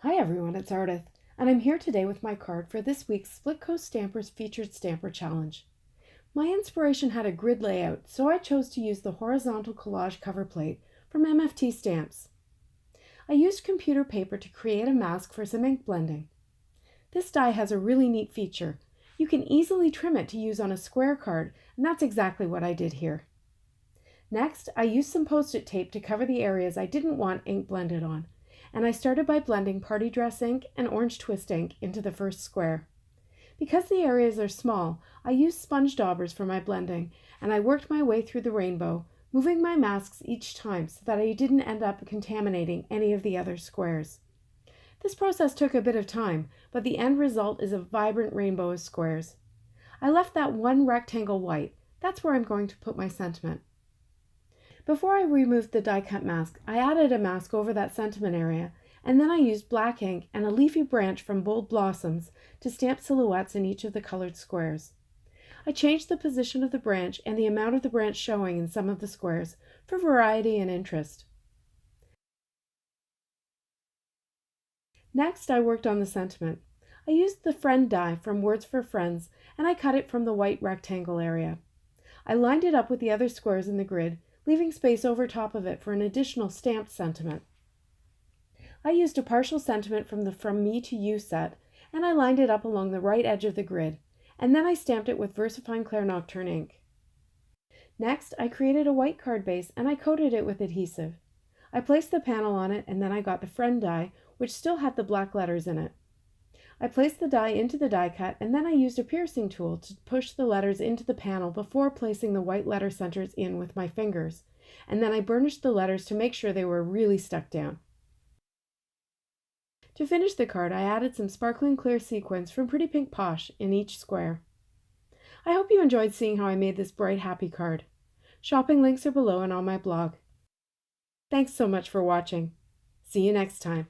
Hi everyone, it's Ardith, and I'm here today with my card for this week's Splitcoaststampers Featured Stamper Challenge. My inspiration had a grid layout, so I chose to use the horizontal collage cover plate from MFT Stamps. I used computer paper to create a mask for some ink blending. This die has a really neat feature. You can easily trim it to use on a square card, and that's exactly what I did here. Next, I used some post-it tape to cover the areas I didn't want ink blended on, and I started by blending party dress ink and orange twist ink into the first square. Because the areas are small, I used sponge daubers for my blending, and I worked my way through the rainbow, moving my masks each time so that I didn't end up contaminating any of the other squares. This process took a bit of time, but the end result is a vibrant rainbow of squares. I left that one rectangle white. That's where I'm going to put my sentiment. Before I removed the die-cut mask, I added a mask over that sentiment area, and then I used black ink and a leafy branch from Bold Blossoms to stamp silhouettes in each of the colored squares. I changed the position of the branch and the amount of the branch showing in some of the squares for variety and interest. Next, I worked on the sentiment. I used the friend die from Words for Friends, and I cut it from the white rectangle area. I lined it up with the other squares in the grid, leaving space over top of it for an additional stamped sentiment. I used a partial sentiment from the From Me to You set, and I lined it up along the right edge of the grid, and then I stamped it with VersaFine Clair Nocturne ink. Next, I created a white card base and I coated it with adhesive. I placed the panel on it, and then I got the friend die, which still had the black letters in it. I placed the die into the die cut, and then I used a piercing tool to push the letters into the panel before placing the white letter centers in with my fingers, and then I burnished the letters to make sure they were really stuck down. To finish the card, I added some sparkling clear sequins from Pretty Pink Posh in each square. I hope you enjoyed seeing how I made this bright, happy card. Shopping links are below and on my blog. Thanks so much for watching. See you next time.